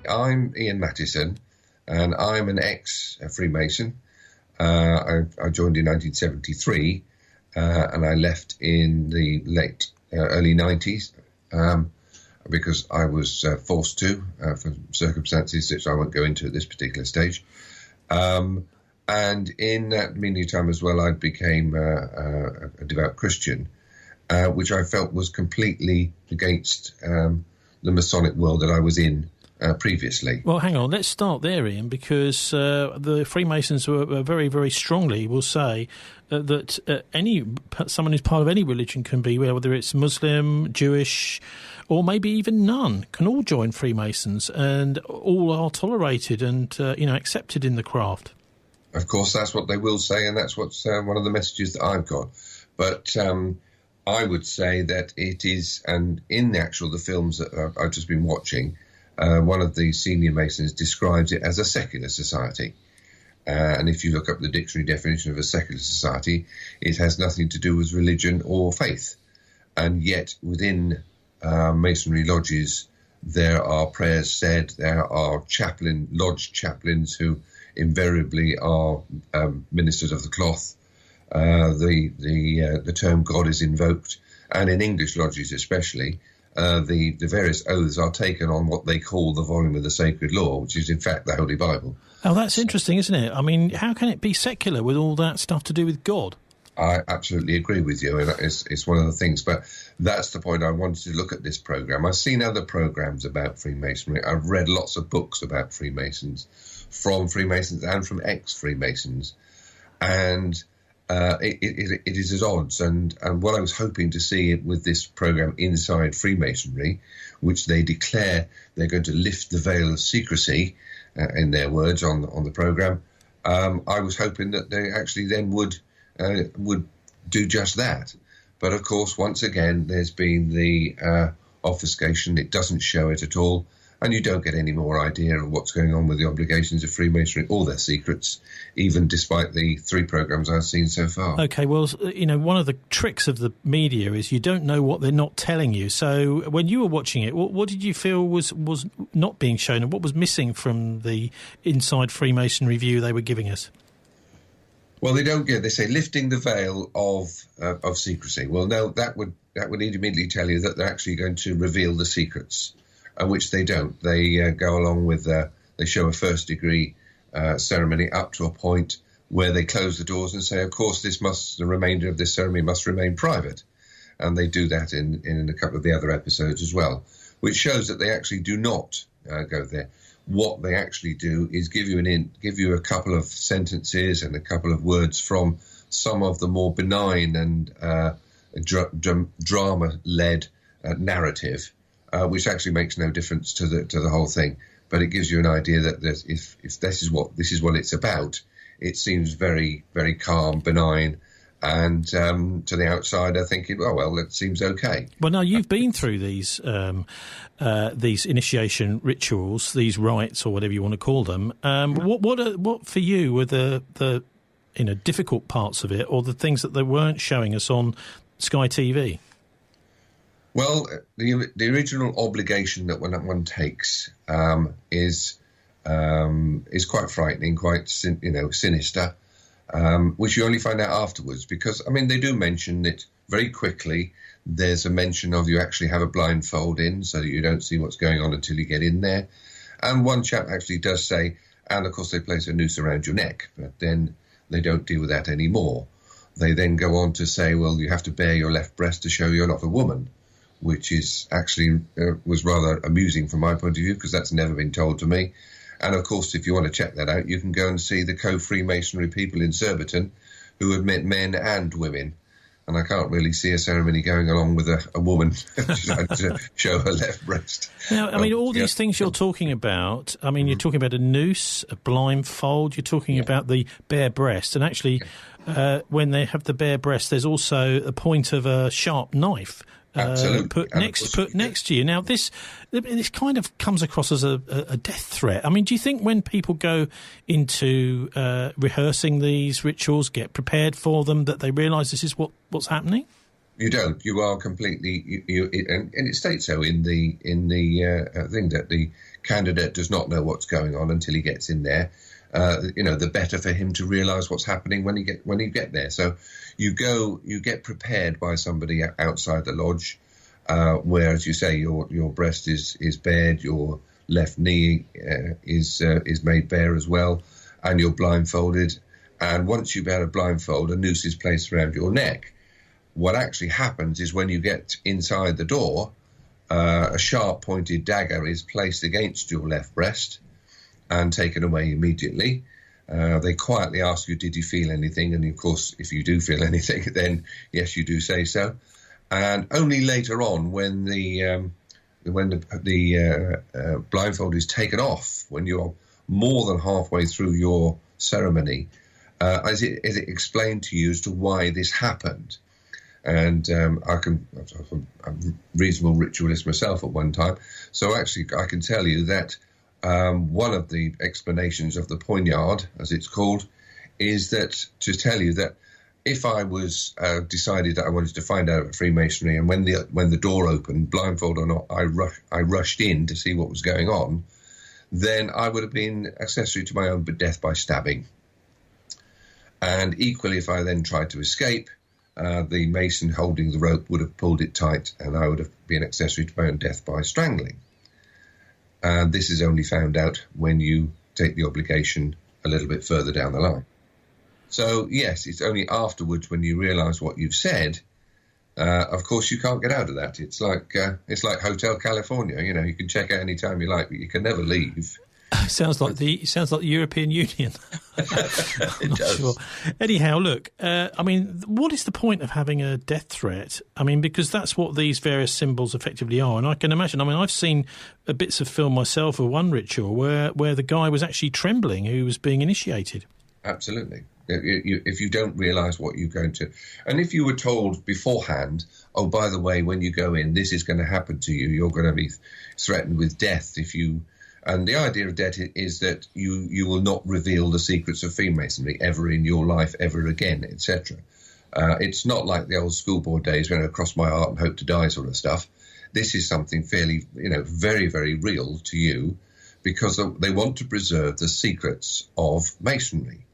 I'm Ian Mattison, and I'm an ex-Freemason. I joined in 1973, and I left in the early 90s because I was forced to, for circumstances which I won't go into at this particular stage. And in that meantime as well, I became a devout Christian, which I felt was completely against the Masonic world that I was in previously. Well, hang on, let's start there, Ian, because the Freemasons were very, very strongly will say that someone who's part of any religion can be, whether it's Muslim, Jewish, or maybe even none, can all join Freemasons, and all are tolerated and accepted in the craft. Of course, that's what they will say, and that's what's one of the messages that I've got. But I would say that it is, and in the films that I've just been watching, one of the senior Masons describes it as a secular society. And if you look up the dictionary definition of a secular society, it has nothing to do with religion or faith. And yet within Masonry lodges, there are prayers said, there are lodge chaplains who invariably are ministers of the cloth. The term God is invoked, and in English lodges especially, the various oaths are taken on what they call the volume of the sacred law, which is in fact the Holy Bible. Oh, that's interesting, isn't it? I mean, how can it be secular with all that stuff to do with God? I absolutely agree with you, and it's one of the things, but that's the point I wanted to look at this programme. I've seen other programmes about Freemasonry. I've read lots of books about Freemasons, from Freemasons and from ex-Freemasons, and it is at odds. And what I was hoping to see with this programme Inside Freemasonry, which they declare they're going to lift the veil of secrecy, in their words, on the programme, I was hoping that they actually then would do just that. But of course, once again, there's been the obfuscation. It doesn't show it at all, and you don't get any more idea of what's going on with the obligations of Freemasonry or their secrets, even despite the 3 programmes I've seen so far. OK, well, one of the tricks of the media is you don't know what they're not telling you. So when you were watching it, what did you feel was not being shown, and what was missing from the Inside Freemasonry view they were giving us? Well, they say lifting the veil of secrecy. Well, no, that would immediately tell you that they're actually going to reveal the secrets, which they don't. They go along with, they show a first degree ceremony up to a point where they close the doors and say, of course, the remainder of this ceremony must remain private. And they do that in a couple of the other episodes as well, which shows that they actually do not go there. What they actually do is give you a couple of sentences and a couple of words from some of the more benign and drama-led narrative, which actually makes no difference to the whole thing. But it gives you an idea that if this is what it's about, it seems very, very calm, benign. And to the outsider thinking, well, that seems okay. Well, now you've been through these initiation rituals, these rites, or whatever you want to call them. What for you were the difficult parts of it, or the things that they weren't showing us on Sky TV? Well, the original obligation that one takes is quite frightening, quite sinister. Which you only find out afterwards, because, they do mention it very quickly. There's a mention of you actually have a blindfold in so that you don't see what's going on until you get in there. And one chap actually does say, and of course they place a noose around your neck, but then they don't deal with that anymore. They then go on to say, well, you have to bare your left breast to show you're not a woman, which is actually was rather amusing from my point of view, because that's never been told to me. And, of course, if you want to check that out, you can go and see the co-Freemasonry people in Surbiton who admit men and women. And I can't really see a ceremony going along with a woman to show her left breast. Now, all these things you're talking about, you're talking about a noose, a blindfold, you're talking about the bare breast. And actually, when they have the bare breast, there's also a point of a sharp knife put next to you. Now, this kind of comes across as a death threat. Do you think when people go into rehearsing these rituals, get prepared for them, that they realise this is what's happening? You don't. You are completely. And it states so in the thing that the candidate does not know what's going on until he gets in there. The better for him to realise what's happening when you get there. So you get prepared by somebody outside the lodge, where, as you say, your breast is bared, your left knee is made bare as well, and you're blindfolded. And once you've had a blindfold, a noose is placed around your neck. What actually happens is when you get inside the door, a sharp-pointed dagger is placed against your left breast and taken away immediately. They quietly ask you, did you feel anything? And, of course, if you do feel anything, then, yes, you do say so. And only later on, when the blindfold is taken off, when you're more than halfway through your ceremony, is it explained to you as to why this happened. And I'm a reasonable ritualist myself at one time. So actually, I can tell you that one of the explanations of the poignard, as it's called, is that to tell you that if I was decided that I wanted to find out about Freemasonry, and when the door opened, blindfold or not, I rushed in to see what was going on, then I would have been accessory to my own death by stabbing. And equally, if I then tried to escape, the mason holding the rope would have pulled it tight, and I would have been accessory to my own death by strangling. And this is only found out when you take the obligation a little bit further down the line. So, yes, it's only afterwards when you realise what you've said. Of course, you can't get out of that. It's like Hotel California. You can check out any time you like, but you can never leave. Sounds like the European Union. I'm not sure. Anyhow, look, what is the point of having a death threat? Because that's what these various symbols effectively are. And I can imagine, I've seen bits of film myself of one ritual where the guy was actually trembling who was being initiated. Absolutely. If you don't realise what you're going to... And if you were told beforehand, oh, by the way, when you go in, this is going to happen to you, you're going to be threatened with death if you... And the idea of death is that you will not reveal the secrets of Freemasonry ever in your life, ever again, etc. It's not like the old school board days when I cross my heart and hope to die sort of stuff. This is something fairly, very, very real to you, because they want to preserve the secrets of Masonry.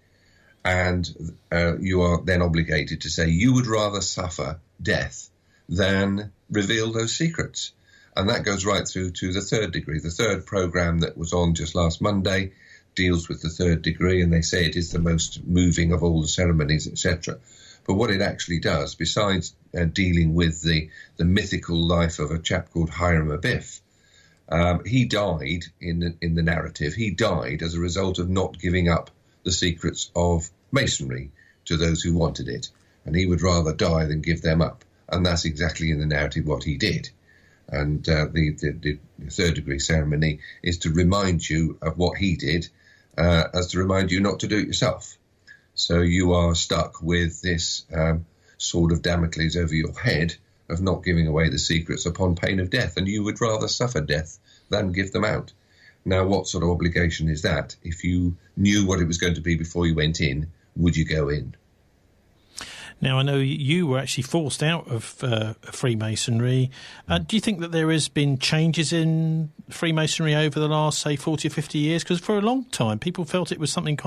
And you are then obligated to say you would rather suffer death than reveal those secrets. And that goes right through to the third degree. The third program that was on just last Monday deals with the third degree, and they say it is the most moving of all the ceremonies, etc. But what it actually does, besides dealing with the mythical life of a chap called Hiram Abiff, he died in the narrative. He died as a result of not giving up the secrets of Masonry to those who wanted it. And he would rather die than give them up. And that's exactly in the narrative what he did. And the third degree ceremony is to remind you of what he did, as to remind you not to do it yourself. So you are stuck with this sword of Damocles over your head of not giving away the secrets upon pain of death. And you would rather suffer death than give them out. Now, what sort of obligation is that? If you knew what it was going to be before you went in, would you go in? Now, I know you were actually forced out of Freemasonry. Do you think that there has been changes in Freemasonry over the last, say, 40 or 50 years? Because for a long time, people felt it was something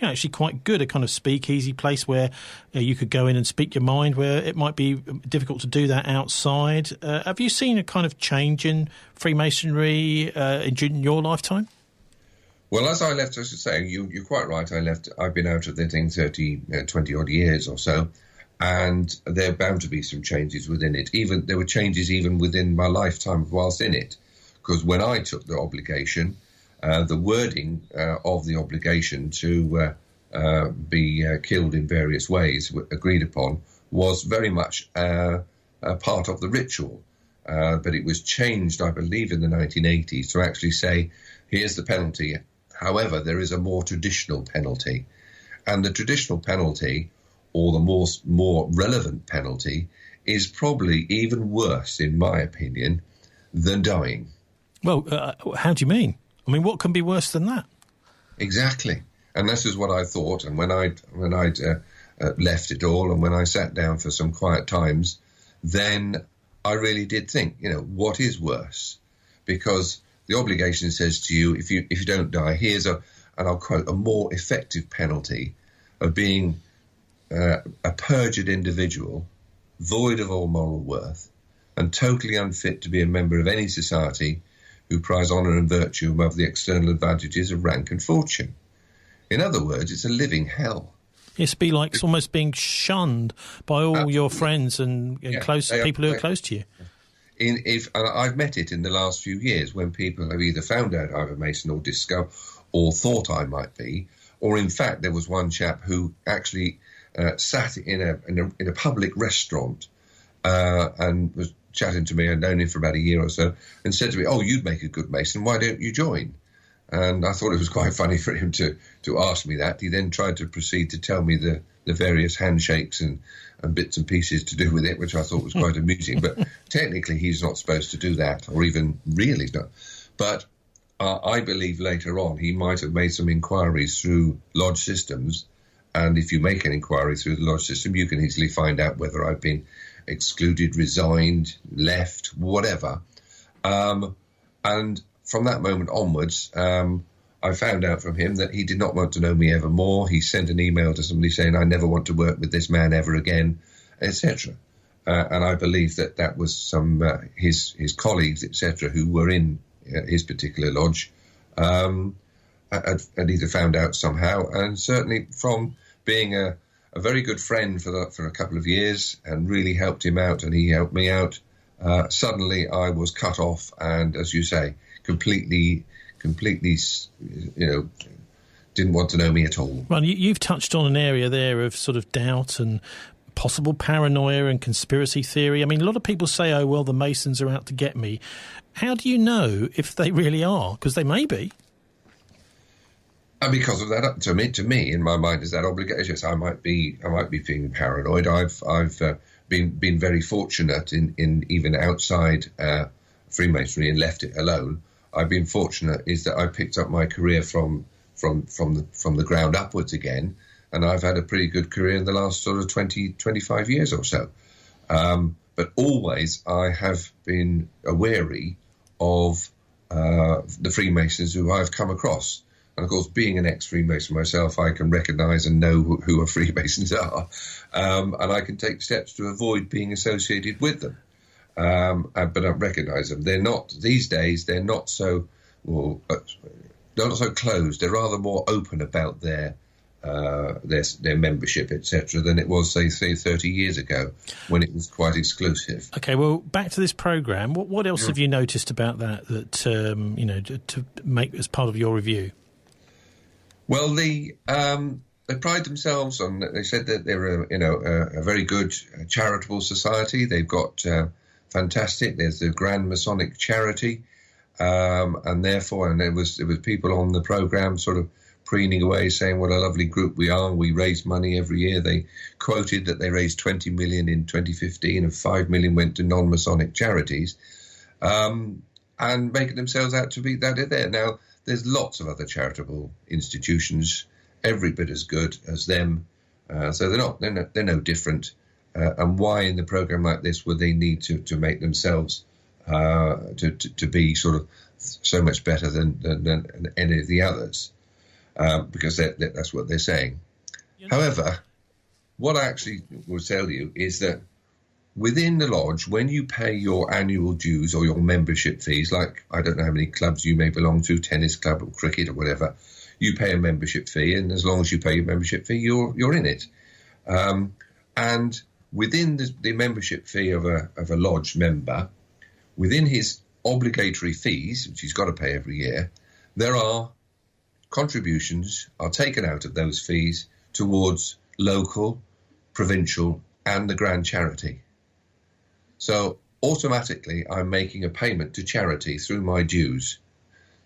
actually quite good, a kind of speakeasy place where you could go in and speak your mind, where it might be difficult to do that outside. Have you seen a kind of change in Freemasonry in your lifetime? Well, as I left, as I say, you're quite right. I've been out of the thing 20-odd years or so. And there are bound to be some changes within it. There were changes even within my lifetime whilst in it. Because when I took the obligation, the wording of the obligation to be killed in various ways agreed upon was very much a part of the ritual. But it was changed, I believe, in the 1980s to actually say, here's the penalty. However, there is a more traditional penalty. And the traditional penalty, or the more relevant penalty, is probably even worse, in my opinion, than dying. Well, how do you mean? What can be worse than that? Exactly. And this is what I thought. And when I'd left it all, and when I sat down for some quiet times, then I really did think, what is worse? Because the obligation says to you, if you don't die, here's and I'll quote, a more effective penalty of being a perjured individual, void of all moral worth, and totally unfit to be a member of any society who prize honour and virtue above the external advantages of rank and fortune. In other words, it's a living hell. It's be like almost being shunned by all your friends and close people who are close to you. And I've met it in the last few years when people have either found out I'm a Mason or discovered or thought I might be, or in fact there was one chap who actually sat in a public restaurant and was chatting to me. I'd known him for about a year or so, and said to me, "Oh, you'd make a good Mason. Why don't you join?" And I thought it was quite funny for him to ask me that. He then tried to proceed to tell me the various handshakes and bits and pieces to do with it, which I thought was quite amusing. But technically, he's not supposed to do that, or even really not. But I believe later on he might have made some inquiries through lodge systems. And if you make an inquiry through the lodge system, you can easily find out whether I've been excluded, resigned, left, whatever. And from that moment onwards, I found out from him that he did not want to know me ever more. He sent an email to somebody saying, "I never want to work with this man ever again," etc. And I believe that was some his colleagues, etc., who were in his particular lodge, had either found out somehow, and certainly from being a very good friend for a couple of years and really helped him out, and he helped me out. Suddenly, I was cut off, and as you say, completely, didn't want to know me at all. Well, you've touched on an area there of sort of doubt and possible paranoia and conspiracy theory. I mean, a lot of people say, "Oh, well, the Masons are out to get me." How do you know if they really are? Because they may be. And because of that, to me, in my mind, is that obligation. Yes, I might be being paranoid. I've been very fortunate in even outside Freemasonry and left it alone. I've been fortunate is that I picked up my career from the ground upwards again, and I've had a pretty good career in the last sort of 25 years or so. But always I have been wary of the Freemasons who I've come across. And of course, being an ex-Freemason myself, I can recognise and know who a Freemasons are, and I can take steps to avoid being associated with them. But I recognise them. They're not these days. They're not so not so closed. They're rather more open about their membership, etc., than it was, say 30 years ago, when it was quite exclusive. Okay, well, back to this programme. What else have you noticed about that to make as part of your review? Well, they pride themselves on. They said that they're a very good charitable society. They've got fantastic. There's the Grand Masonic Charity, and there was people on the programme sort of preening away, saying what a lovely group we are. We raise money every year. They quoted that they raised 20 million in 2015, and 5 million went to non-Masonic charities, and making themselves out to be that there. Now, there's lots of other charitable institutions, every bit as good as them. So they're no different. And why in the program like this would they need to make themselves to be sort of so much better than any of the others? Because that's what they're saying. However, what I actually will tell you is that within the lodge, when you pay your annual dues or your membership fees, like I don't know how many clubs you may belong to, tennis club or cricket or whatever, you pay a membership fee, and as long as you pay your membership fee, you're in it. And within the membership fee of a lodge member, within his obligatory fees, which he's got to pay every year, there are contributions are taken out of those fees towards local, provincial, and the grand charity. So automatically, I'm making a payment to charity through my dues.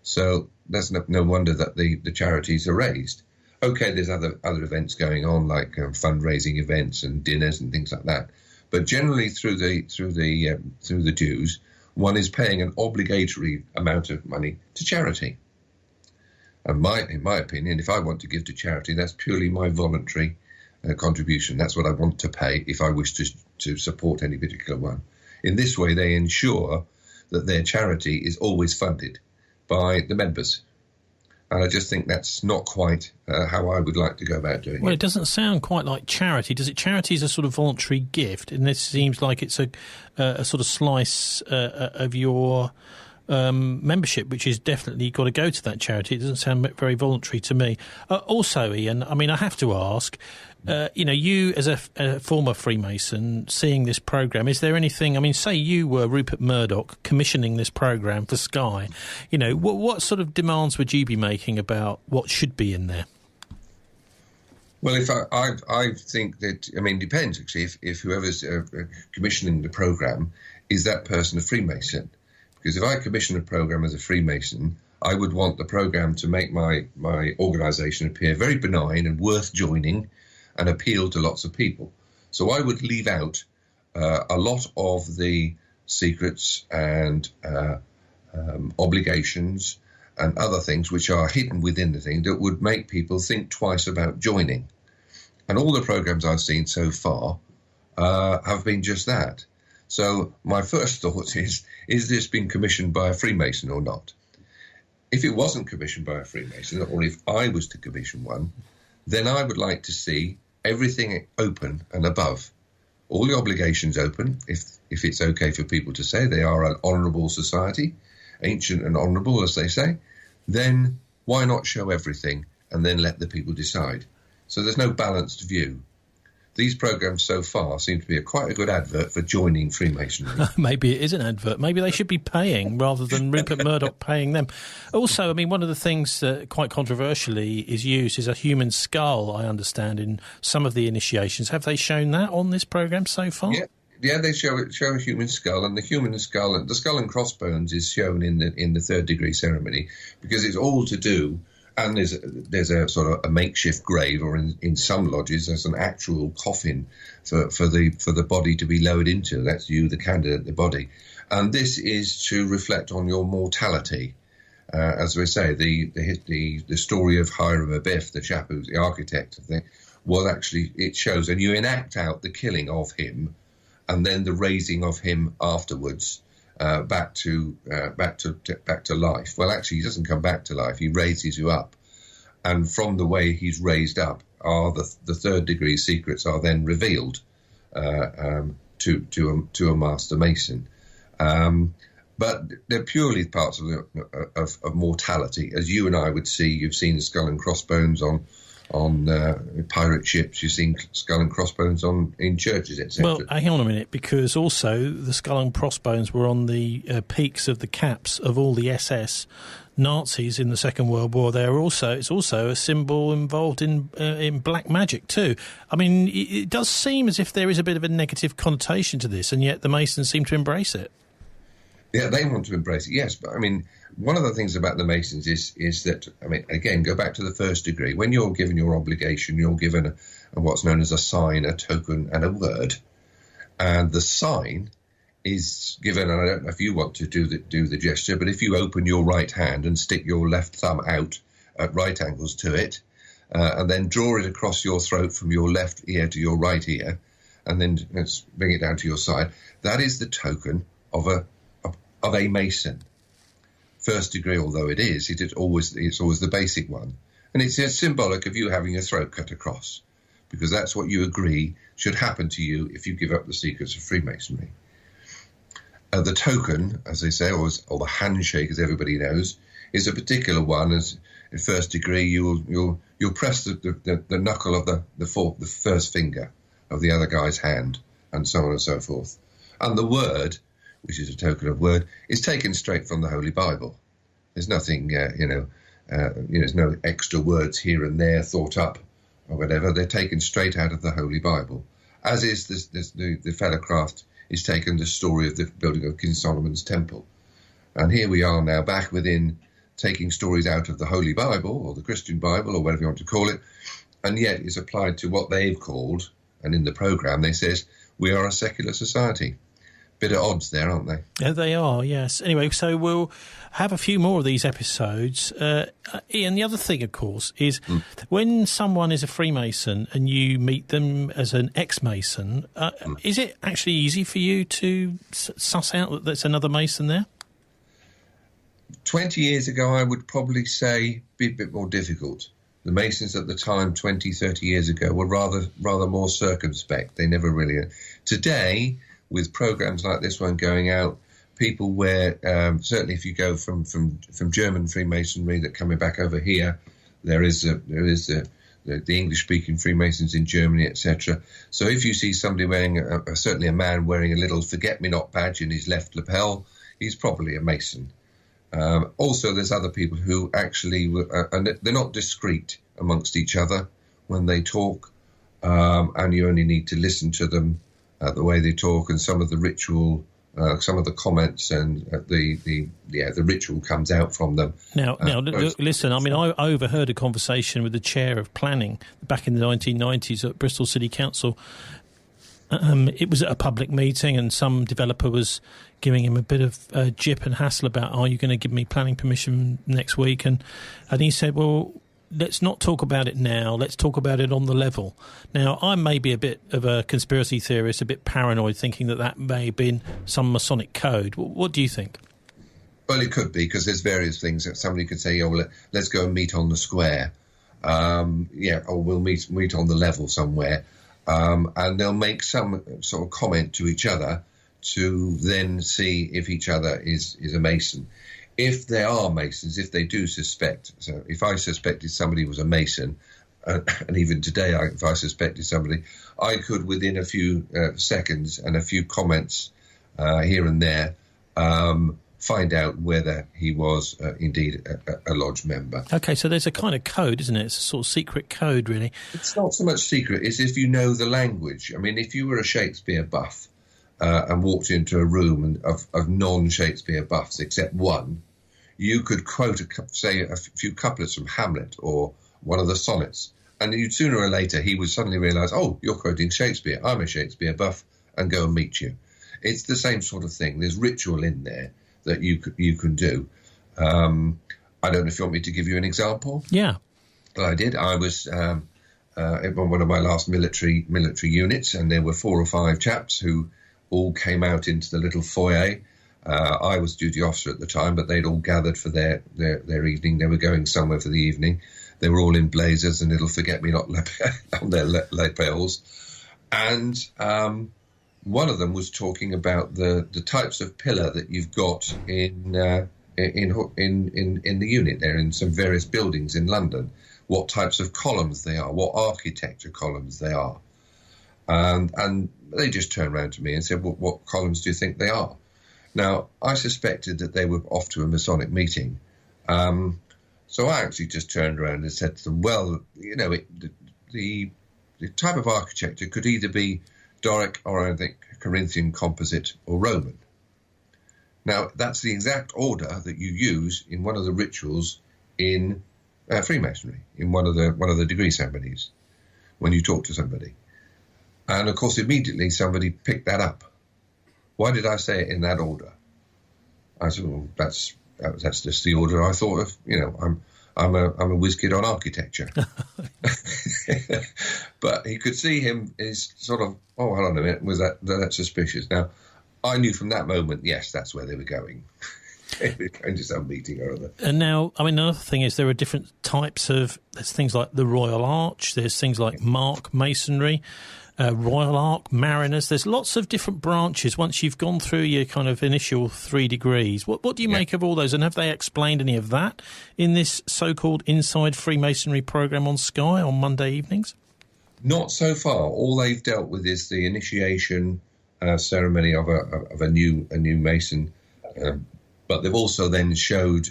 So that's no wonder that the charities are raised. Okay, there's other events going on, like fundraising events and dinners and things like that. But generally, through the dues, one is paying an obligatory amount of money to charity. And in my opinion, if I want to give to charity, that's purely my voluntary contribution. That's what I want to pay if I wish to support any particular one. In this way, they ensure that their charity is always funded by the members. And I just think that's not quite how I would like to go about doing it. Well, it doesn't sound quite like charity, does it? Charity is a sort of voluntary gift, and this seems like it's a sort of slice of your membership, which is definitely got to go to that charity. It doesn't sound very voluntary to me. Also, Ian, I mean, I have to ask, you as a former Freemason, seeing this programme, is there anything, I mean, say you were Rupert Murdoch commissioning this programme for Sky, what sort of demands would you be making about what should be in there? Well, if I think that, I mean, it depends, actually, if whoever's commissioning the programme, is that person a Freemason? Because if I commission a programme as a Freemason, I would want the programme to make my organisation appear very benign and worth joining and appeal to lots of people. So I would leave out a lot of the secrets and obligations and other things which are hidden within the thing that would make people think twice about joining. And all the programmes I've seen so far have been just that. So my first thought is this being commissioned by a Freemason or not? If it wasn't commissioned by a Freemason, or if I was to commission one, then I would like to see everything open and above. All the obligations open, if it's okay for people to say they are an honourable society, ancient and honourable, as they say, then why not show everything and then let the people decide? So there's no balanced view. These programmes so far seem to be quite a good advert for joining Freemasonry. Maybe it is an advert. Maybe they should be paying rather than Rupert Murdoch paying them. Also, I mean, one of the things that quite controversially is used is a human skull, I understand, in some of the initiations. Have they shown that on this programme so far? Yeah, they show a human skull, and the human skull, the skull and crossbones is shown in the third degree ceremony, because it's all to do. And there's a sort of a makeshift grave, or in some lodges there's an actual coffin for the body to be lowered into. That's you, the candidate, the body, and this is to reflect on your mortality. As we say, the story of Hiram Abiff, the chap who's the architect of the, well, actually it shows, and you enact out the killing of him, and then the raising of him afterwards. Back to life. Well, actually, he doesn't come back to life. He raises you up, and from the way he's raised up, are the third degree secrets are then revealed to a master mason. But they're purely parts of mortality, as you and I would see. You've seen the skull and crossbones on pirate ships. You've seen skull and crossbones in churches, etc. Well, hang on a minute, because also the skull and crossbones were on the peaks of the caps of all the SS Nazis in the Second World War. It's also a symbol involved in black magic too. I mean, it does seem as if there is a bit of a negative connotation to this, and yet the Masons seem to embrace it. Yeah, they want to embrace it, yes. But, I mean, one of the things about the Masons is that, I mean, again, go back to the first degree. When you're given your obligation, you're given what's known as a sign, a token, and a word. And the sign is given, and I don't know if you want to do the gesture, but if you open your right hand and stick your left thumb out at right angles to it, and then draw it across your throat from your left ear to your right ear, and then let's bring it down to your side, that is the token of a Mason. First degree, although it's always the basic one, and it's symbolic of you having your throat cut across, because that's what you agree should happen to you if you give up the secrets of Freemasonry. The token, as they say, or the handshake, as everybody knows, is a particular one. As in first degree, you'll press the knuckle of the first finger of the other guy's hand, and so on and so forth. And the word, which is a token of word, is taken straight from the Holy Bible. There's nothing, there's no extra words here and there thought up or whatever. They're taken straight out of the Holy Bible, as is the Fellowcraft is taken the story of the building of King Solomon's temple. And here we are now back within taking stories out of the Holy Bible or the Christian Bible or whatever you want to call it, and yet is applied to what they've called, and in the programme they says, we are a secular society. bit at odds there, aren't they? Yeah, they are, yes. Anyway, so we'll have a few more of these episodes. Ian, the other thing, of course, is when someone is a Freemason and you meet them as an ex-Mason, is it actually easy for you to suss out that there's another Mason there? 20 years ago, I would probably say be a bit more difficult. The Masons at the time, 20, 30 years ago, were rather more circumspect. They never really... Today, with programs like this one going out, people wear... certainly if you go from German Freemasonry that coming back over here, there is the English-speaking Freemasons in Germany, etc. So if you see somebody wearing, certainly a man wearing a little forget-me-not badge in his left lapel, he's probably a Mason. Also, there's other people who actually, and they're not discreet amongst each other when they talk, and you only need to listen to them, the way they talk, and some of the ritual, some of the comments, and the ritual comes out from them. Now, listen. I mean, I overheard a conversation with the chair of planning back in the 1990s at Bristol City Council. It was at a public meeting, and some developer was giving him a bit of jip and hassle about, are you going to give me planning permission next week? And he said, well, let's not talk about it now. Let's talk about it on the level. Now, I may be a bit of a conspiracy theorist, a bit paranoid, thinking that may have been some Masonic code. What do you think? Well, it could be, because there's various things that somebody could say, let's go and meet on the square. Or we'll meet on the level somewhere. And they'll make some sort of comment to each other to then see if each other is a Mason. If they are Masons, if they do suspect, so if I suspected somebody was a Mason, and even today if I suspected somebody, I could, within a few seconds and a few comments here and there, find out whether he was indeed a lodge member. OK, so there's a kind of code, isn't it? It's a sort of secret code, really. It's not so much secret, it's if you know the language. I mean, if you were a Shakespeare buff and walked into a room of non-Shakespeare buffs except one, you could quote, say, a few couplets from Hamlet or one of the sonnets, and you'd sooner or later he would suddenly realise, oh, you're quoting Shakespeare, I'm a Shakespeare buff, and go and meet you. It's the same sort of thing. There's ritual in there that you can do. I don't know if you want me to give you an example. Yeah. Well, I did. I was in one of my last military units, and there were 4 or 5 chaps who all came out into the little foyer. I was duty officer at the time, but they'd all gathered for their evening. They were going somewhere for the evening. They were all in blazers and little forget-me-not on their lapels. And one of them was talking about the types of pillar that you've got in the unit there, in some various buildings in London, what types of columns they are, what architecture columns they are. And they just turned around to me and said, well, what columns do you think they are? Now, I suspected that they were off to a Masonic meeting. So I actually just turned around and said to them, well, the type of architecture could either be Doric or, I think, Corinthian composite or Roman. Now, that's the exact order that you use in one of the rituals in Freemasonry, in one of the degree ceremonies, when you talk to somebody. And, of course, immediately somebody picked that up. Why did I say it in that order? I said, well, that's just the order I thought of. I'm a whiz kid on architecture. But he could see him is sort of, oh, hold on a minute, was that suspicious? Now, I knew from that moment, yes, that's where they were going. They were going to some meeting or other. And now, I mean, another thing is there are different types of, there's things like the Royal Arch, there's things like Mark Masonry, Royal Arch, Mariners. There's lots of different branches once you've gone through your kind of initial 3 degrees. What do you make of all those? And have they explained any of that in this so-called Inside Freemasonry programme on Sky on Monday evenings? Not so far. All they've dealt with is the initiation ceremony of a new Mason, but they've also then showed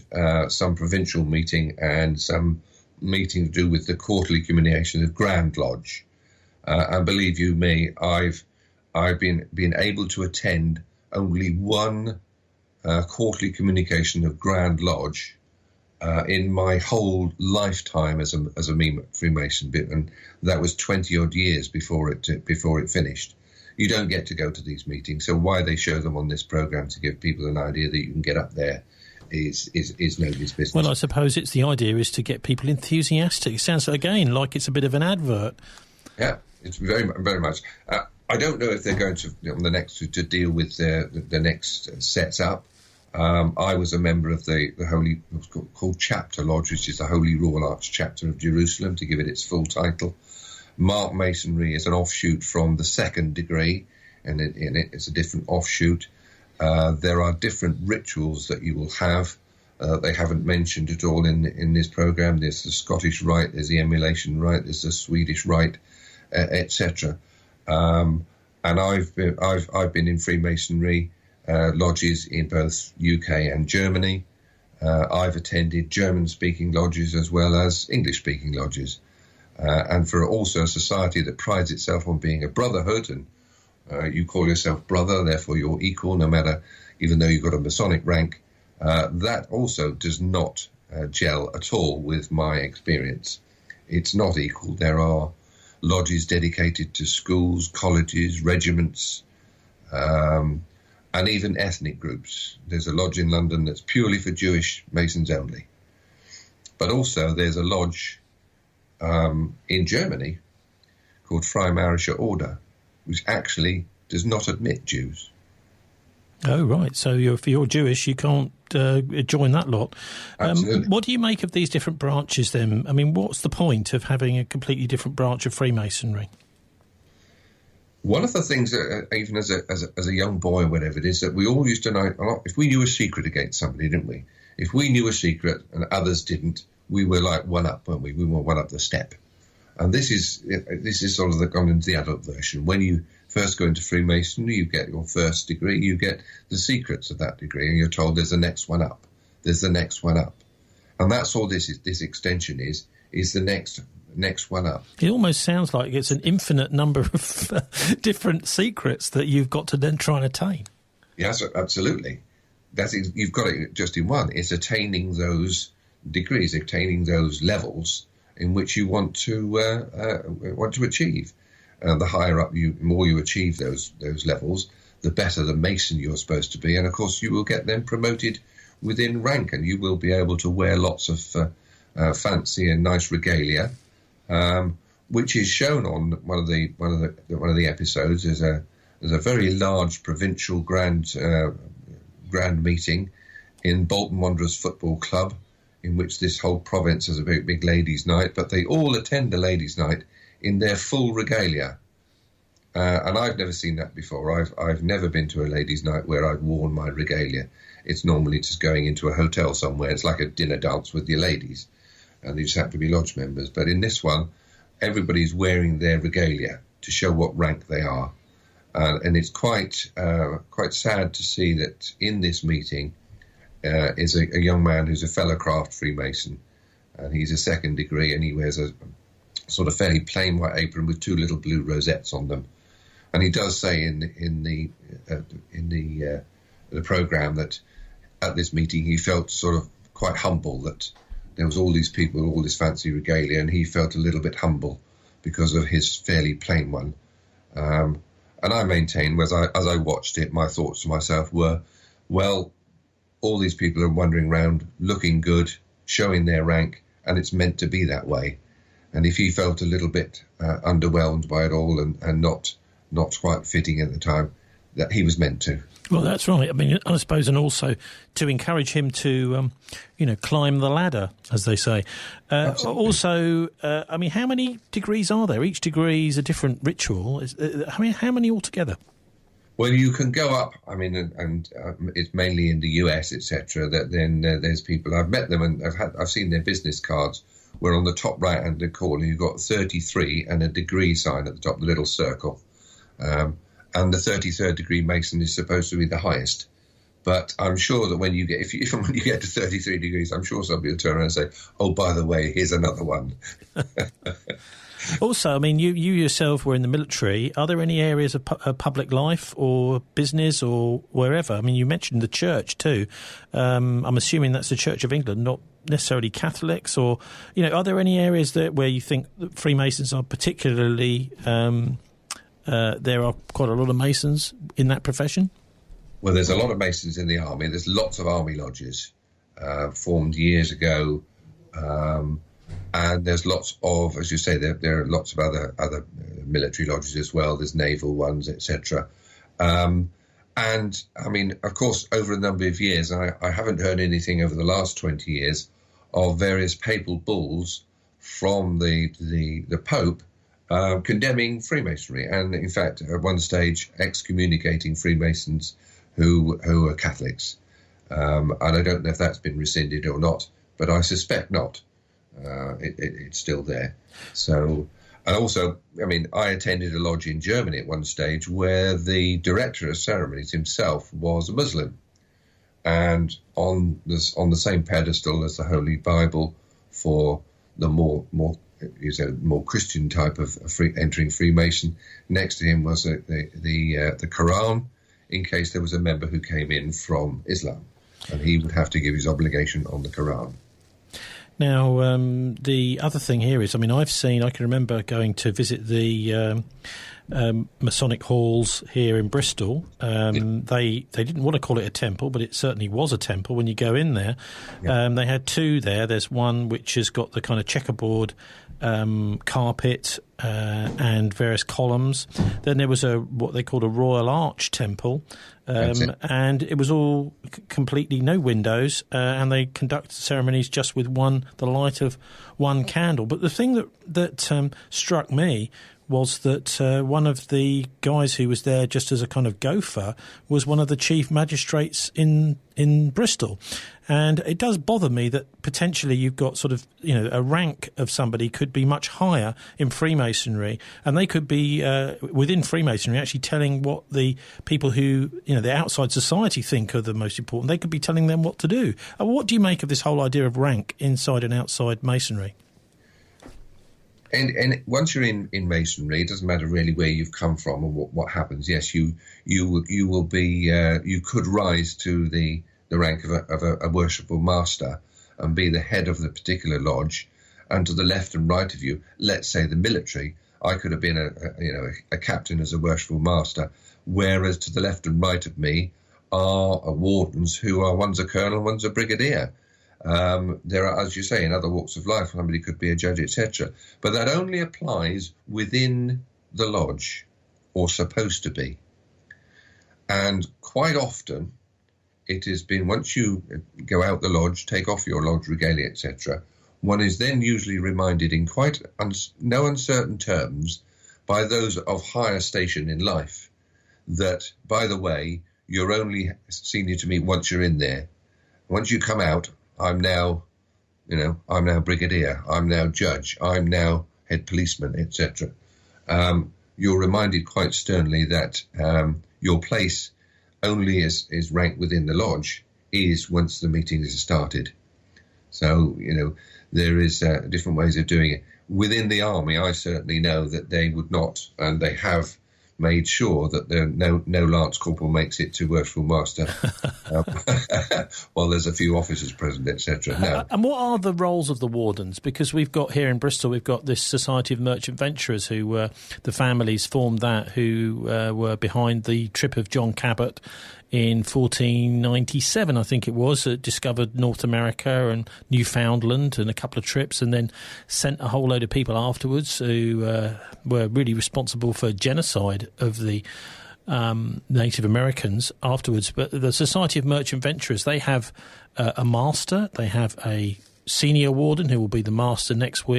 some provincial meeting and some meeting to do with the quarterly communication of Grand Lodge. And believe you me, I've been able to attend only one quarterly communication of Grand Lodge in my whole lifetime as a Freemason, and that was 20 odd years before it finished. you don't get to go to these meetings. So why they show them on this program to give people an idea that you can get up there is nobody's business. Well, I suppose it's the idea is to get people enthusiastic. It sounds, again, like it's a bit of an advert. Yeah, it's very, very much. I don't know if they're going to, on the next, to deal with the next sets up. I was a member of the Holy, what's called Chapter Lodge, which is the Holy Royal Arch Chapter of Jerusalem, to give it its full title. Mark Masonry is an offshoot from the second degree, and it's a different offshoot. There are different rituals that you will have. They haven't mentioned at all in this program. There's the Scottish Rite, there's the Emulation Rite, there's the Swedish Rite, etc. And I've been in Freemasonry lodges in both UK and Germany. I've attended German-speaking lodges as well as English-speaking lodges. And for also a society that prides itself on being a brotherhood, and you call yourself brother, therefore you're equal, no matter, even though you've got a Masonic rank, that also does not gel at all with my experience. It's not equal. There are lodges dedicated to schools, colleges, regiments, and even ethnic groups. There's a lodge in London that's purely for Jewish Masons only. But also there's a lodge in Germany called Freimarischer Order, which actually does not admit Jews. Oh, right. So if you're Jewish, you can't join that lot. Absolutely. What do you make of these different branches then? I mean, what's the point of having a completely different branch of Freemasonry? One of the things that, even as a young boy or whatever it is, that we all used to know, if we knew a secret against somebody, didn't we? If we knew a secret and others didn't, we were like one up, weren't we? We were one up the step. And this is sort of gone into the adult version. When you first go into Freemasonry, you get your first degree, you get the secrets of that degree, and you're told there's the next one up. There's the next one up. And that's all this extension is the next one up. It almost sounds like it's an infinite number of different secrets that you've got to then try and attain. Yes, absolutely. You've got it just in one. It's attaining those degrees, attaining those levels in which you want to achieve. The higher up more you achieve those levels, the better the Mason you're supposed to be. And of course, you will get them promoted within rank, and you will be able to wear lots of fancy and nice regalia, which is shown on one of the episodes. There's a very large provincial grand meeting in Bolton Wanderers Football Club, in which this whole province has a very big ladies' night, but they all attend the ladies' night in their full regalia. And I've never seen that before. I've never been to a ladies' night where I've worn my regalia. It's normally just going into a hotel somewhere. It's like a dinner dance with your ladies, and you just have to be lodge members. But in this one, everybody's wearing their regalia to show what rank they are. And it's quite sad to see that in this meeting is a young man who's a fellow craft Freemason, and he's a second degree, and he wears a sort of fairly plain white apron with two little blue rosettes on them. And he does say in the program that at this meeting he felt sort of quite humble that there was all these people, all this fancy regalia, and he felt a little bit humble because of his fairly plain one. And I maintain, as I watched it, my thoughts to myself were, well, all these people are wandering around looking good, showing their rank, and it's meant to be that way. And if he felt a little bit underwhelmed by it all and not quite fitting at the time, that he was meant to. Well, that's right. I mean, I suppose, and also to encourage him to, climb the ladder, as they say. Also, I mean, how many degrees are there? Each degree is a different ritual. How many altogether? Well, you can go up. I mean, and it's mainly in the US, etc. That then there's people. I've met them and I've seen their business cards. Where on the top right-hand corner you've got 33 and a degree sign at the top, the little circle. And the 33rd degree Mason is supposed to be the highest. But I'm sure that when you get to 33 degrees, I'm sure somebody will turn around and say, "Oh, by the way, here's another one." Also, I mean, you yourself were in the military. Are there any areas of public life or business or wherever? I mean, you mentioned the church too. I'm assuming that's the Church of England, not necessarily Catholics. Or, are there any areas where you think that Freemasons are particularly there are quite a lot of Masons in that profession? Well, there's a lot of Masons in the army. There's lots of army lodges formed years ago, and there's lots of, as you say, there are lots of other military lodges as well. There's naval ones, etc. And I mean, of course, over a number of years, I haven't heard anything over the last 20 years of various papal bulls from the Pope condemning Freemasonry, and in fact, at one stage, excommunicating Freemasons who are Catholics. And I don't know if that's been rescinded or not, but I suspect not. It's still there. So, and also, I mean, I attended a lodge in Germany at one stage where the director of ceremonies himself was a Muslim, and on the same pedestal as the Holy Bible for the more Christian type of entering Freemason, next to him was the Quran, in case there was a member who came in from Islam, and he would have to give his obligation on the Quran. Now, the other thing here is, I mean, I can remember going to visit the Masonic halls here in Bristol. They didn't want to call it a temple, but it certainly was a temple when you go in there. They had two there. There's one which has got the kind of checkerboard carpet and various columns. Then there was what they called a Royal Arch temple, and it was all completely no windows, and they conducted ceremonies just with the light of one candle. But the thing that struck me was that one of the guys who was there just as a kind of gopher was one of the chief magistrates in Bristol. And it does bother me that potentially you've got sort of, a rank of somebody could be much higher in Freemasonry, and they could be within Freemasonry actually telling what the people who, the outside society think are the most important. They could be telling them what to do. What do you make of this whole idea of rank inside and outside Masonry? And once you're in Masonry, it doesn't matter really where you've come from or what happens. Yes, you will be you could rise to the rank of a worshipful master and be the head of the particular lodge. And to the left and right of you, let's say the military, I could have been a captain as a worshipful master. Whereas to the left and right of me are wardens who are, one's a colonel, one's a brigadier. There are, as you say, in other walks of life, somebody could be a judge, etc. But that only applies within the lodge, or supposed to be. And quite often, it has been, once you go out the lodge, take off your lodge regalia, etc., one is then usually reminded in quite no uncertain terms by those of higher station in life that, by the way, you're only senior to me once you're in there. Once you come out, I'm now brigadier, I'm now judge, I'm now head policeman, etc. You're reminded quite sternly that your place only is ranked within the lodge is once the meeting is started. So, there is different ways of doing it. Within the army, I certainly know that they would not, and they have made sure that no Lance Corporal makes it to worshipful master while there's a few officers present, etc. No. And what are the roles of the wardens? Because we've got here in Bristol, we've got this Society of Merchant Venturers who were, the families formed that, who were behind the trip of John Cabot in 1497, I think it was, discovered North America and Newfoundland and a couple of trips, and then sent a whole load of people afterwards who were really responsible for genocide of the Native Americans afterwards. But the Society of Merchant Venturers, they have a master, they have a senior warden who will be the master next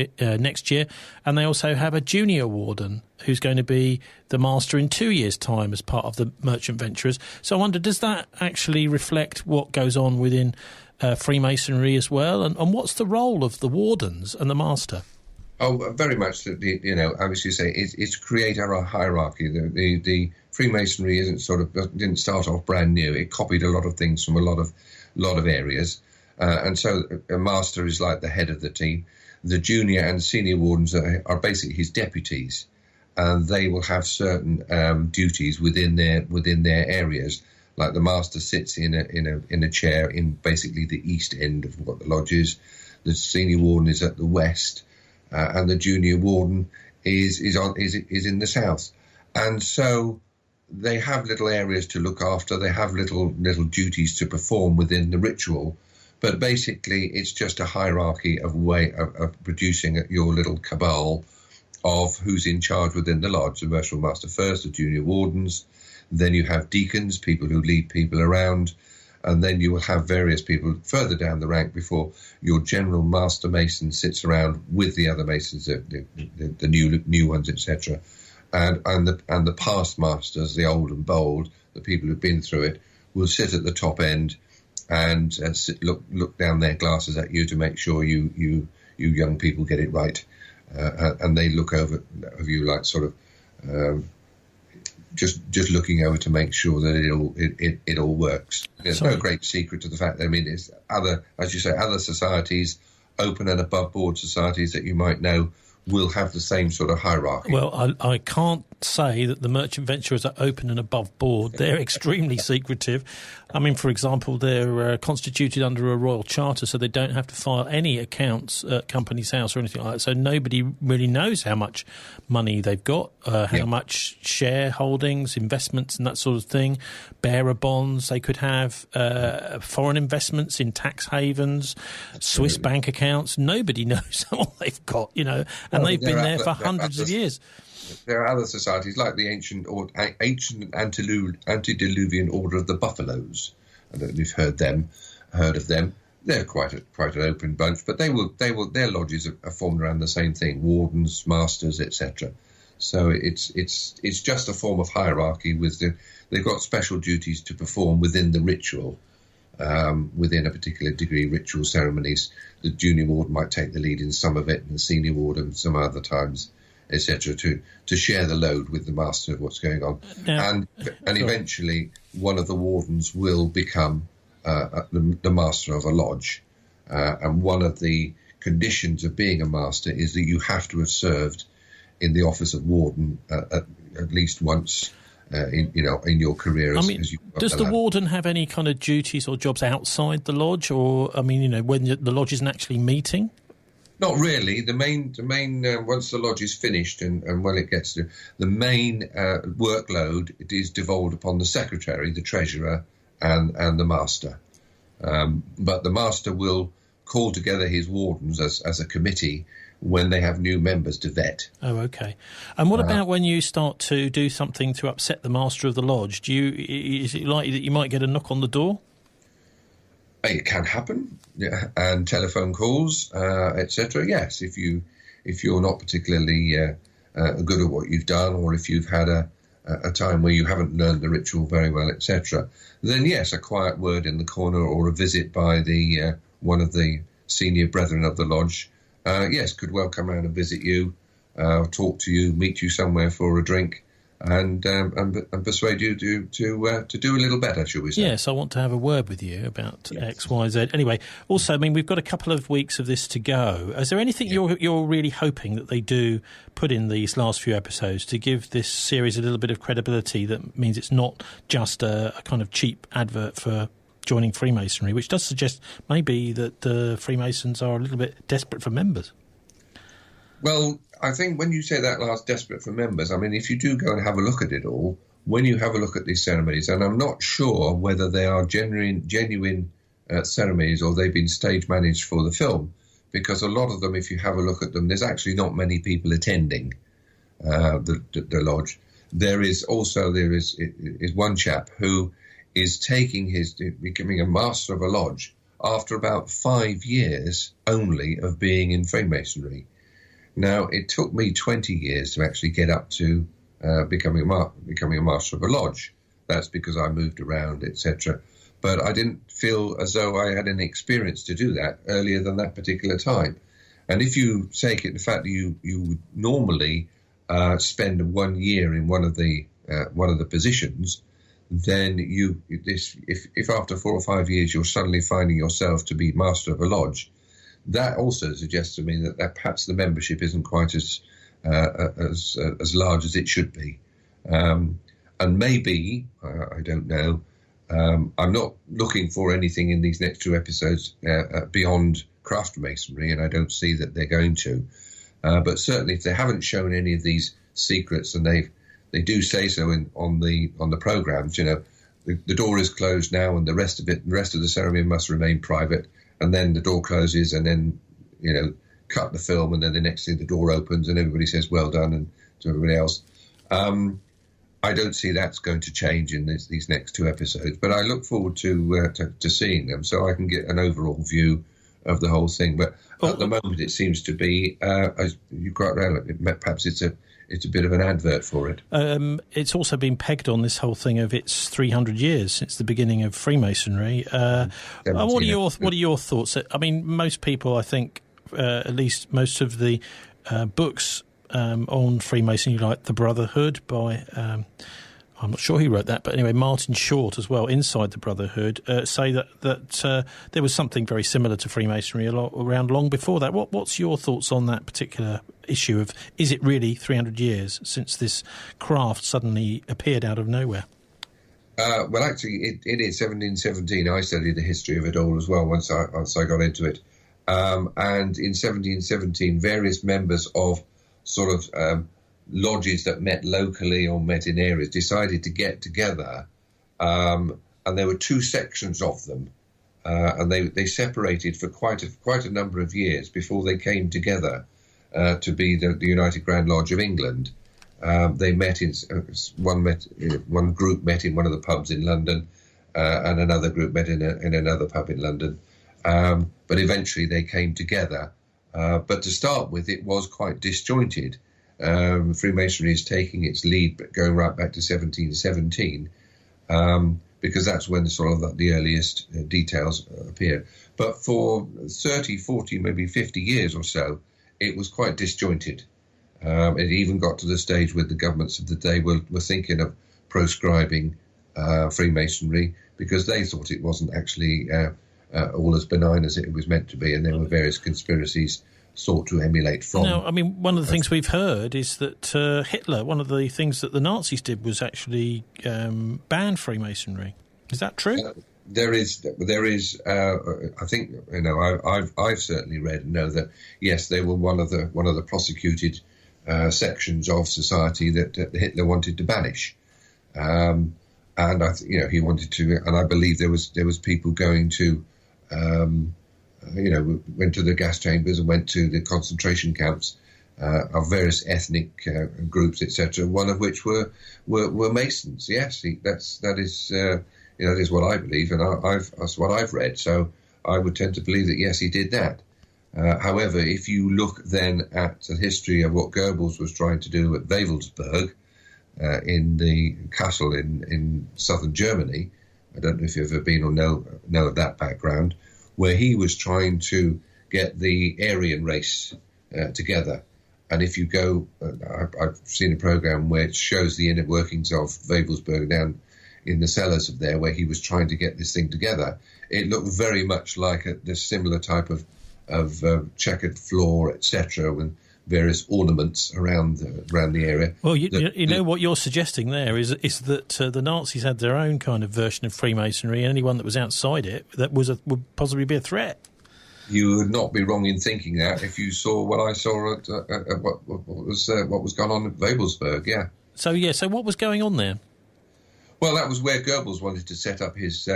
year, and they also have a junior warden who's going to be the master in 2 years' time as part of the Merchant Venturers. So I wonder, does that actually reflect what goes on within Freemasonry as well? And what's the role of the wardens and the master? Oh, very much. As you say, it's to create a hierarchy. The Freemasonry didn't start off brand new. It copied a lot of things from a lot of areas. And so a master is like the head of the team. The junior and senior wardens are basically his deputies, and they will have certain duties within their areas. Like the master sits in a chair in basically the east end of what the lodge is. The senior warden is at the west, and the junior warden is in the south. And so they have little areas to look after. They have little duties to perform within the ritual. But basically, it's just a hierarchy of producing your little cabal of who's in charge within the lodge. The merciful master first, the junior wardens. Then you have deacons, people who lead people around. And then you will have various people further down the rank before your general master mason sits around with the other masons, the new ones, etc. And the past masters, the old and bold, the people who've been through it, will sit at the top end and look down their glasses at you to make sure you young people get it right, and they look over you like sort of just looking over to make sure that it all works. There's no great secret to the fact that, I mean, it's other societies, open and above board societies that you might know, will have the same sort of hierarchy. Well, I can't say that the merchant venturers are open and above board. They're extremely secretive. I mean, for example, they're constituted under a royal charter, so they don't have to file any accounts at Company's House or anything like that. So nobody really knows how much money they've got, how much shareholdings, investments and that sort of thing, bearer bonds. They could have foreign investments in tax havens, Swiss bank accounts. Nobody knows what they've got, you know, and they've been there for hundreds of years. There are other societies like the ancient antediluvian order of the Buffaloes. I don't know if you've heard of them. They're quite an open bunch, but their lodges are formed around the same thing: wardens, masters, etc. So it's just a form of hierarchy. They've got special duties to perform within the ritual, within a particular degree. Ritual ceremonies. The junior warden might take the lead in some of it, and the senior warden some other times, etc., to share the load with the master of what's going on. And eventually one of the wardens will become the master of a lodge. And one of the conditions of being a master is that you have to have served in the office of warden at least once in your career. Does the warden have any kind of duties or jobs outside the lodge? Or, when the lodge isn't actually meeting? Not really. The main once the lodge is finished and when it gets to the main workload, it is devolved upon the secretary, the treasurer, and the master. But the master will call together his wardens as a committee when they have new members to vet. Oh, okay. And what about when you start to do something to upset the master of the lodge? Is it likely that you might get a knock on the door? It can happen, and telephone calls, etc. Yes, if you're not particularly good at what you've done, or if you've had a time where you haven't learned the ritual very well, etc., then yes, a quiet word in the corner or a visit by the one of the senior brethren of the lodge, could well come around and visit you, talk to you, meet you somewhere for a drink. And persuade you to do a little better, shall we say? Yes, I want to have a word with you about X, Y, Z. Anyway, also, we've got a couple of weeks of this to go. Is there anything you're really hoping that they do put in these last few episodes to give this series a little bit of credibility that means it's not just a kind of cheap advert for joining Freemasonry, which does suggest maybe that the Freemasons are a little bit desperate for members? Well, I think when you say that last, desperate for members, if you do go and have a look at it all, when you have a look at these ceremonies, and I'm not sure whether they are genuine ceremonies or they've been stage managed for the film, because a lot of them, if you have a look at them, there's actually not many people attending the lodge. There is one chap who is becoming a master of a lodge after about 5 years only of being in Freemasonry. Now, it took me 20 years to actually get up to becoming a master of a lodge. That's because I moved around, etc. But I didn't feel as though I had any experience to do that earlier than that particular time. And if you take it, the fact that you would normally spend 1 year in one of the positions, then if after 4 or 5 years you're suddenly finding yourself to be master of a lodge, that also suggests to me that perhaps the membership isn't quite as large as it should be. And maybe, I don't know, I'm not looking for anything in these next 2 episodes beyond craft masonry, and I don't see that they're going to. But certainly if they haven't shown any of these secrets and they do say so on the programs. The door is closed now, and the rest of the ceremony must remain private. And then the door closes, and then cut the film, and then the next thing the door opens, and everybody says well done, and to everybody else. I don't see that's going to change in these next 2 episodes, but I look forward to seeing them so I can get an overall view of the whole thing. But at the moment, it seems to be, as you quite rightly, perhaps it's a bit of an advert for it. It's also been pegged on this whole thing of it's 300 years since the beginning of Freemasonry. What are your thoughts? I mean, most people, I think, at least most of the books on Freemasonry, like The Brotherhood by, I'm not sure who wrote that, but anyway, Martin Short as well, Inside the Brotherhood, say that there was something very similar to Freemasonry around long before that. What's your thoughts on that particular issue of, is it really 300 years since this craft suddenly appeared out of nowhere? Well, actually, it is 1717. I studied the history of it all as well once I got into it. And in 1717, various members of sort of lodges that met locally or met in areas decided to get together, and there were 2 sections of them, and they separated for quite a number of years before they came together to be the United Grand Lodge of England. They met in one group met in one of the pubs in London, and another group met in another pub in London, but eventually they came together. But to start with, it was quite disjointed. Freemasonry is taking its lead, going right back to 1717, because that's when the earliest details appear. But for 30, 40, maybe 50 years or so, it was quite disjointed. It even got to the stage where the governments of the day were thinking of proscribing Freemasonry because they thought it wasn't actually all as benign as it was meant to be, and there were various conspiracies sought to emulate from. Now, I mean, one of the things we've heard is that Hitler, one of the things that the Nazis did was actually ban Freemasonry. Is that true? There is. I think I've certainly read and know that yes, they were one of the prosecuted sections of society that Hitler wanted to banish, and he wanted to, and I believe there was people going to. Went to the gas chambers and went to the concentration camps of various ethnic groups, etc. One of which were Masons. Yes, that is what I believe, and that's what I've read. So I would tend to believe that yes, he did that. However, if you look then at the history of what Goebbels was trying to do at Wewelsburg in the castle in southern Germany, I don't know if you've ever been or know of that background, where he was trying to get the Aryan race together. And if you go, I've seen a program where it shows the inner workings of Wewelsburg down in the cellars of there, where he was trying to get this thing together. It looked very much like a similar type of checkered floor, etc., with various ornaments around the area. Well, you know what you're suggesting there is that the Nazis had their own kind of version of Freemasonry, and anyone that was outside it that would possibly be a threat. You would not be wrong in thinking that if you saw what I saw at what was going on at Wewelsburg. Yeah. So what was going on there? Well, that was where Goebbels wanted to set up his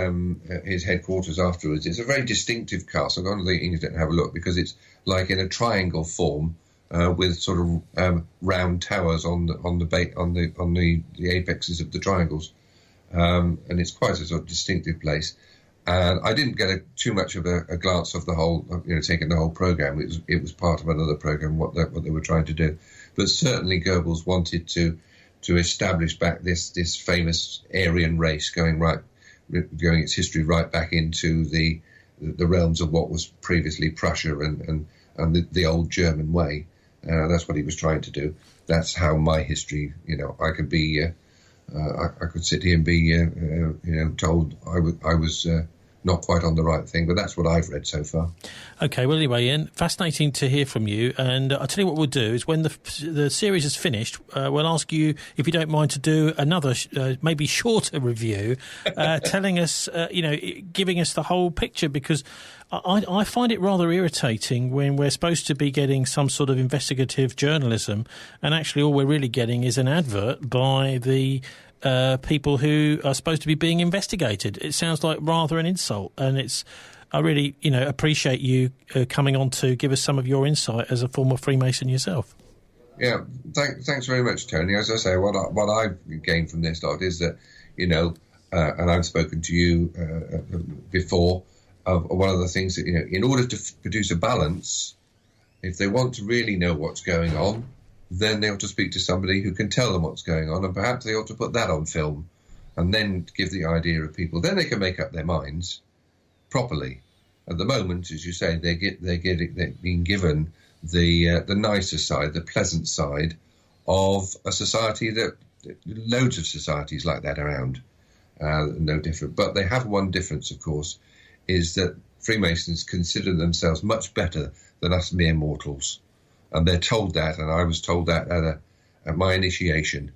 headquarters afterwards. It's a very distinctive castle. Go on to the internet and have a look, because it's like in a triangle form with sort of round towers on the apexes of the triangles, and it's quite a sort of distinctive place. And I didn't get too much of a glance of the whole, taking the whole program. It was part of another program what they were trying to do, but certainly Goebbels wanted to establish back this famous Aryan race, going its history right back into the realms of what was previously Prussia and the old German way. That's what he was trying to do. That's how my history, I could be, I could sit here and be, told I not quite on the right thing, but that's what I've read so far. Okay, well, anyway, Ian, fascinating to hear from you. And I'll tell you what we'll do is when the series is finished, we'll ask you, if you don't mind, to do another, maybe shorter review, telling us, giving us the whole picture, because I find it rather irritating when we're supposed to be getting some sort of investigative journalism, and actually all we're really getting is an advert by the people who are supposed to be being investigated. It sounds like rather an insult, and I really, appreciate you coming on to give us some of your insight as a former Freemason yourself. Yeah, thanks very much, Tony. As I say, what I've gained from this lot is that, and I've spoken to you before, of one of the things that, in order to produce a balance, if they want to really know what's going on, then they ought to speak to somebody who can tell them what's going on, and perhaps they ought to put that on film and then give the idea of people. Then they can make up their minds properly. At the moment, as you say, they're being given the nicer side, the pleasant side of a society that loads of societies like that around, no different. But they have one difference, of course, is that Freemasons consider themselves much better than us mere mortals. And they're told that, and I was told that at my initiation,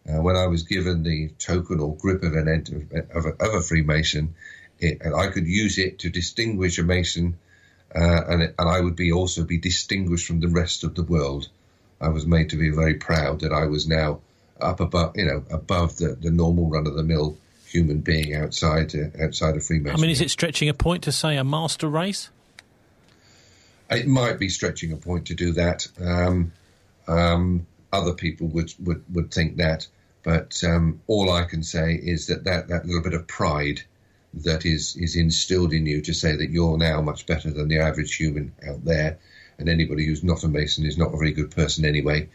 when I was given the token or grip of a Freemason, and I could use it to distinguish a Mason, and I would also be distinguished from the rest of the world. I was made to be very proud that I was now up above the normal run-of-the-mill human being outside of Freemasonry. I mean, is it stretching a point to say a master race? It might be stretching a point to do that. Other people would think that, but all I can say is that little bit of pride that is instilled in you to say that you're now much better than the average human out there, and anybody who's not a Mason is not a very good person anyway,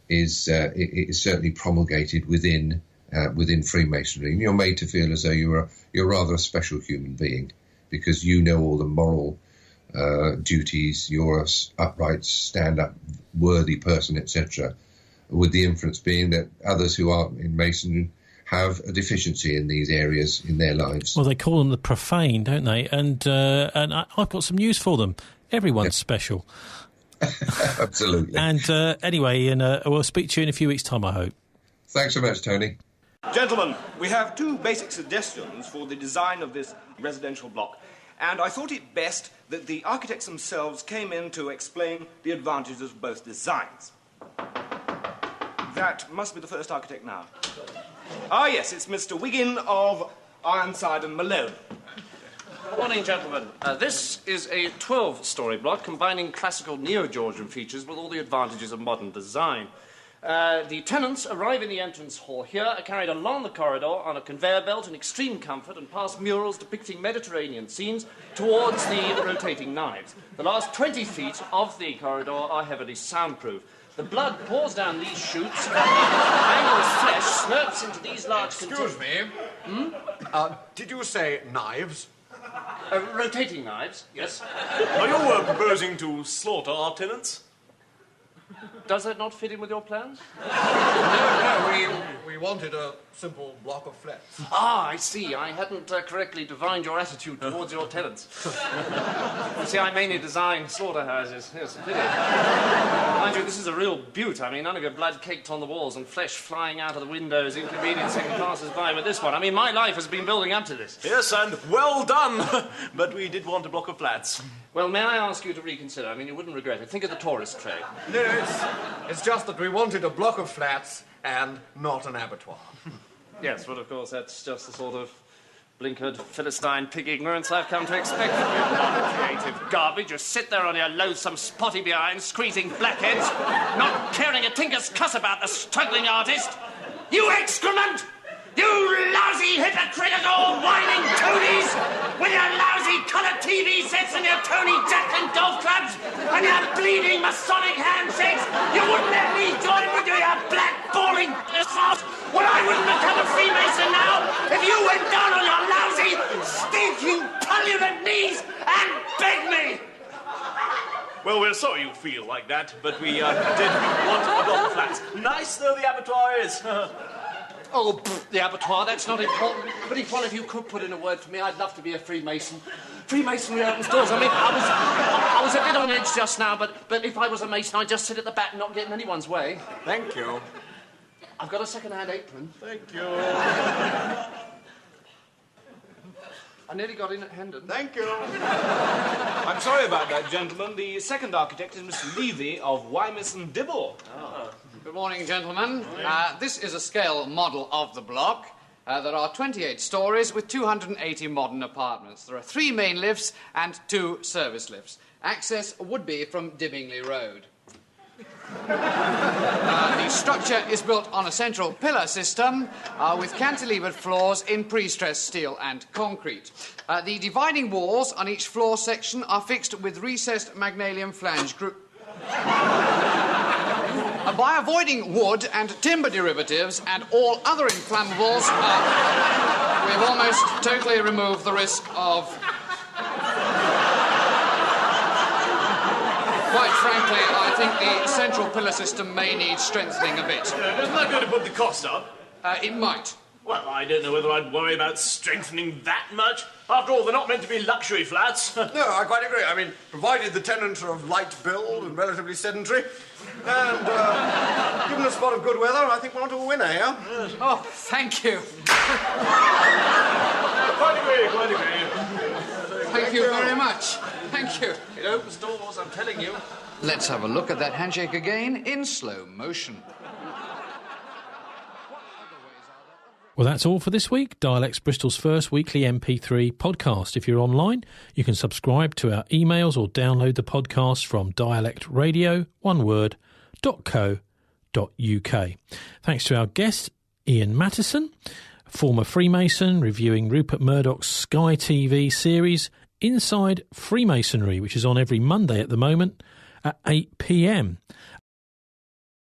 is certainly promulgated within Freemasonry. And you're made to feel as though you're rather a special human being, because you know all the moral duties, you're an upright, stand-up, worthy person, etc., with the inference being that others who aren't in Masonry have a deficiency in these areas in their lives. Well, they call them the profane, don't they? And I've got some news for them. Everyone's special. Absolutely. And anyway, Ian, we'll speak to you in a few weeks' time, I hope. Thanks so much, Tony. Gentlemen, we have two basic suggestions for the design of this residential block, and I thought it best that the architects themselves came in to explain the advantages of both designs. That must be the first architect now. Ah, yes, it's Mr. Wiggin of Ironside and Malone. Good morning, gentlemen. This is a 12-storey block combining classical neo-Georgian features with all the advantages of modern design. The tenants arrive in the entrance hall here, are carried along the corridor on a conveyor belt in extreme comfort and past murals depicting Mediterranean scenes towards the rotating knives. The last 20 feet of the corridor are heavily soundproof. The blood pours down these chutes, angled flesh slurps into these large Excuse me. Did you say knives? Rotating knives, yes. Are you proposing to slaughter our tenants? Does that not fit in with your plans? No, we wanted a simple block of flats. Ah, I see. I hadn't correctly divined your attitude towards your tenants. You see, I mainly design slaughterhouses. Yes, a pity. Mind you, this is a real beaut. I mean, none of your blood caked on the walls and flesh flying out of the windows, inconveniencing passers-by with this one. I mean, my life has been building up to this. Yes, and well done. But we did want a block of flats. Well, may I ask you to reconsider? I mean, you wouldn't regret it. Think of the tourist trade. No, it's just that we wanted a block of flats and not an abattoir. Yes, well, of course, that's just the sort of blinkered Philistine pig ignorance I've come to expect from you. Non-creative garbage. You sit there on your loathsome spotty behind, squeezing blackheads, not caring a tinker's cuss about the struggling artist. You excrement! You lousy, hypocritical, whining toadies! With your lousy colour TV sets and your Tony Jacklin golf clubs and your bleeding Masonic handshakes! You wouldn't let me join with you, you black, bawling assault! Well, I wouldn't become a Freemason now if you went down on your lousy, stinking, polluted knees and begged me! Well, we're sorry you feel like that, but we did want a block of flats. Nice though the abattoir is. Oh, the abattoir, that's not important. But if one of you could put in a word for me, I'd love to be a Freemason. Freemasonry opens doors. I mean, I was a bit on edge just now, but if I was a Mason, I'd just sit at the back and not get in anyone's way. Thank you. I've got a second-hand apron. Thank you. I nearly got in at Hendon. Thank you. I'm sorry about that, gentlemen. The second architect is Mr. Levy of Wemyss and Dibble. Oh. Good morning, gentlemen. This is a scale model of the block. There are 28 stories with 280 modern apartments. There are 3 main lifts and 2 service lifts. Access would be from Dibbingley Road. The structure is built on a central pillar system with cantilevered floors in pre-stressed steel and concrete. The dividing walls on each floor section are fixed with recessed magnesium flange group. By avoiding wood and timber derivatives and all other inflammables, we've almost totally removed the risk of... Quite frankly, I think the central pillar system may need strengthening a bit. Isn't that going to put the cost up? It might. Well, I don't know whether I'd worry about strengthening that much. After all, they're not meant to be luxury flats. No, I quite agree. I mean, provided the tenants are of light build and relatively sedentary, and given a spot of good weather, I think we're on to a winner here. Yes. Oh, thank you. Quite agree. Thank you very much. Thank you. It opens doors, I'm telling you. Let's have a look at that handshake again in slow motion. Well, that's all for this week. Dialects Bristol's first weekly MP3 podcast. If you're online, you can subscribe to our emails or download the podcast from dialectradio.co.uk. Thanks to our guest, Ian Mattison, former Freemason, reviewing Rupert Murdoch's Sky TV series Inside Freemasonry, which is on every Monday at the moment at 8 p.m.